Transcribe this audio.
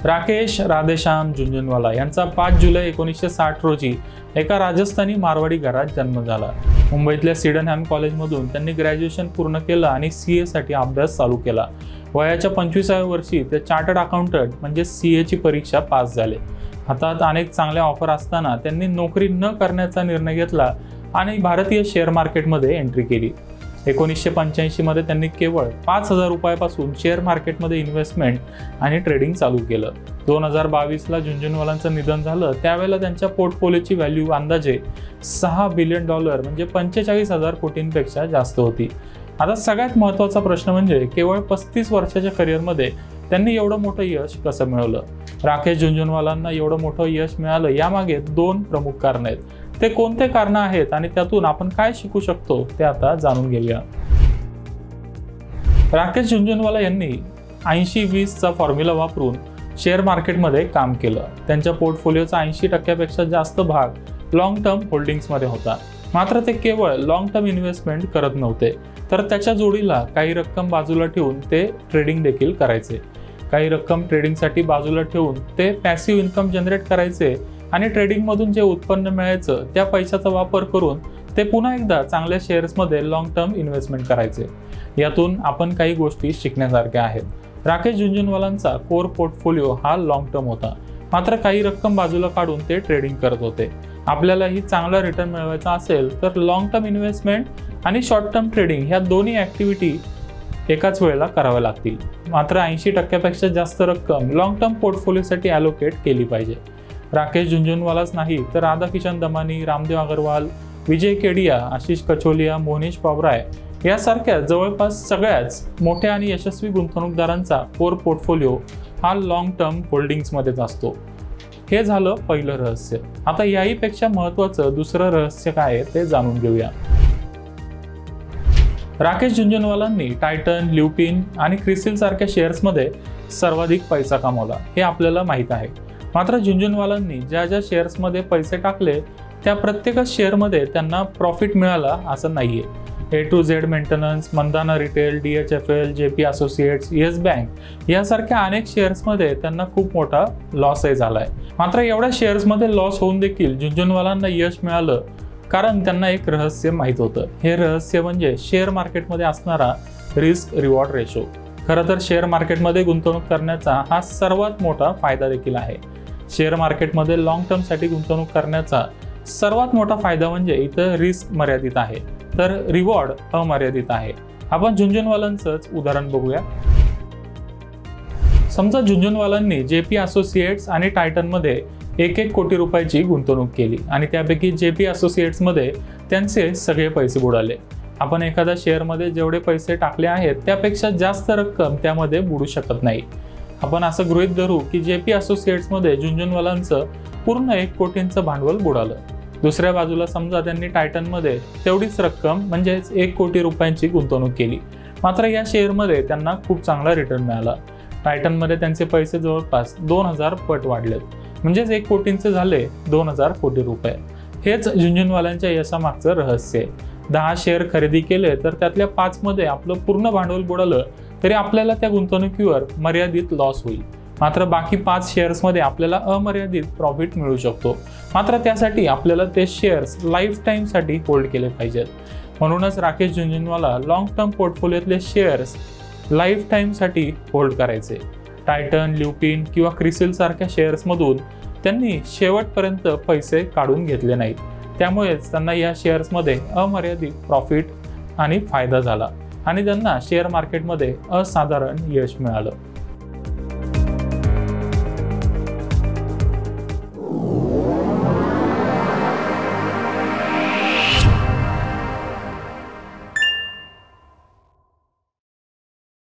राकेश राधेश्याम झुनझुनवाला यांचा 5 जुलै 1960 रोजी एका राजस्थानी मारवाडी घरात जन्म झाला। मुंबईतल्या सिडनहॅम कॉलेजमधून त्यांनी ग्रॅज्युएशन पूर्ण केलं आणि CA साठी अभ्यास चालू केला। वयाच्या 25व्या वर्षी ते चार्टर्ड अकाउंटंट म्हणजे CA ची परीक्षा पास झाले। हातात अनेक चांगल्या ऑफर असताना त्यांनी नोकरी न करण्याचा निर्णय घेतला आणि भारतीय शेअर मार्केटमध्ये एंट्री केली। 1985 मध्ये त्यांनी केवळ 5,000 रुपयापासून शेअर मार्केटमध्ये इन्व्हेस्टमेंट आणि ट्रेडिंग चालू केलं। 2022 ला झुनझुनवालांचं निधन झालं। त्यावेळेला त्यांच्या पोर्टफोलिओची व्हॅल्यू अंदाजे $6 बिलियन म्हणजे 45,000 कोटींपेक्षा जास्त होती। आता सगळ्यात महत्त्वाचा प्रश्न म्हणजे केवळ 35 वर्षाच्या करिअरमध्ये त्यांनी एवढं मोठं यश कसं मिळवलं? राकेश झुनझुनवालांना एवढं मोठं यश मिळालं यामागे 2 प्रमुख कारण आहेत। ते कोणते कारण आहेत आणि त्यातून आपण काय शिकू शकतो ते आता जाणून घेऊया। राकेश झुनझुनवाला यांनी 80-20 चा फॉर्म्युला वापरून शेअर मार्केटमध्ये काम केलं। त्यांच्या पोर्टफोलिओचा 80% जास्त भाग लॉंग टर्म होल्डिंग्समध्ये होता। मात्र ते केवळ लॉंग टर्म इन्व्हेस्टमेंट करत नव्हते, तर त्याच्या जोडीला काही रक्कम बाजूला ठेवून ते ट्रेडिंग देखील करायचे। काही रक्कम ट्रेडिंगसाठी बाजूला ठेवून ते पॅसिव्ह इन्कम जनरेट करायचे आणि ट्रेडिंगमधून जे उत्पन्न मिळायचं त्या पैशाचा वापर करून ते पुन्हा एकदा चांगल्या शेअर्समध्ये लॉंग टर्म इन्व्हेस्टमेंट करायचे। यातून आपण काही गोष्टी शिकण्यासारख्या आहेत। राकेश झुनझुनवालांचा कोर पोर्टफोलिओ हा लॉंग टर्म होता, मात्र काही रक्कम बाजूला काढून ते ट्रेडिंग करत होते। आपल्यालाही चांगला रिटर्न मिळवायचा असेल तर लॉंग टर्म इन्व्हेस्टमेंट आणि शॉर्ट टर्म ट्रेडिंग ह्या दोन्ही ॲक्टिव्हिटी एकाच वेळेला कराव्या लागतील। मात्र 80% जास्त रक्कम लॉंग टर्म पोर्टफोलिओसाठी ॲलोकेट केली पाहिजे। राकेश झुनझुनवालाच नाही तर राधाकिशन दमानी, रामदेव अग्रवाल, विजय केडिया, आशिष कचोलिया, मोहनीश पावराय यासारख्या जवळपास सगळ्याच मोठ्या आणि यशस्वी गुंतवणूकदारांचा कोर पोर्टफोलिओ हा लॉंग टर्म होल्डिंग्समध्येच असतो। हे झालं पहिलं रहस्य। आता याहीपेक्षा महत्त्वाचं दुसरं रहस्य काय आहे ते जाणून घेऊया। राकेश झुनझुनवालांनी टायटन, ल्युपिन आणि क्रिसिल सारख्या शेअर्समध्ये सर्वाधिक पैसा कमावला हे आपल्याला माहीत आहे। मात्र झुनझुनवालांनी ज्या ज्या शेअर्समध्ये पैसे टाकले त्या प्रत्येकच शेअरमध्ये त्यांना प्रॉफिट मिळाला असं नाहीये। A to Z maintenance, Mandhana retail, DHFL, JP associates, Yes Bank यासारख्या अनेक शेअर्समध्ये त्यांना खूप मोठा लॉसही झालाय। मात्र एवढ्या शेअर्समध्ये लॉस होऊन देखील झुनझुनवालांना यश मिळालं कारण त्यांना एक रहस्य माहीत होतं। हे रहस्य म्हणजे शेअर मार्केटमध्ये असणारा रिस्क रिवॉर्ड रेशो। खरं तर शेअर मार्केटमध्ये गुंतवणूक करण्याचा हा सर्वात मोठा फायदा देखील आहे। शेअर मार्केटमध्ये लॉंग टर्मसाठी गुंतवणूक करण्याचा सर्वात मोठा फायदा म्हणजे इथं रिस्क मर्यादित आहे तर रिवॉर्ड अमर्यादित आहे। आपण झुनझुनवालांचंच उदाहरण बघूया। समजा झुनझुनवालांनी JP असोसिएट्स आणि टायटनमध्ये 1 कोटी रुपयाची गुंतवणूक केली आणि त्यापैकी JP असोसिएट्समध्ये त्यांचे सगळे पैसे बुडाले। आपण एखाद्या शेअरमध्ये जेवढे पैसे टाकले आहेत त्यापेक्षा जास्त रक्कम त्यामध्ये बुडू शकत नाही। आपण असं गृहीत धरू की JP असोसिएट्समध्ये झुनझुनवालांचं पूर्ण 1 कोटींचं भांडवल बुडालं। दुसऱ्या बाजूला समजा त्यांनी टायटनमध्ये तेवढीच रक्कम म्हणजेच 1 कोटी रुपयांची गुंतवणूक केली, मात्र या शेअरमध्ये त्यांना खूप चांगला रिटर्न मिळाला। टायटनमध्ये त्यांचे पैसे जवळपास 2000 पट वाढलेत, म्हणजेच 1 कोटींचे झाले 2000 कोटी रुपये। हेच झुनझुनवाल्यांच्या यशामागचं रहस्य आहे। 10 शेअर खरेदी केले तर त्यातल्या 5 मध्ये आपलं पूर्ण भांडवल बुडालं तरी आपल्याला त्या गुंतवणुकीवर मर्यादित लॉस होईल, मात्र बाकी 5 शेअर्समध्ये आपल्याला अमर्यादित प्रॉफिट मिळू शकतो। मात्र त्यासाठी आपल्याला ते शेअर्स लाईफ टाईमसाठी होल्ड केले पाहिजेत। म्हणूनच राकेश झुनझुनवाला लॉंग टर्म पोर्टफोलिओतले शेअर्स लाईफ टाईमसाठी होल्ड करायचे। टायटन, ल्युपिन किंवा क्रिसिल सारख्या शेअर्समधून त्यांनी शेवटपर्यंत पैसे काढून घेतले नाहीत, त्यामुळेच त्यांना या शेअर्समध्ये अमर्यादित प्रॉफिट आणि फायदा झाला आणि त्यांना शेअर मार्केटमध्ये असाधारण यश मिळालं।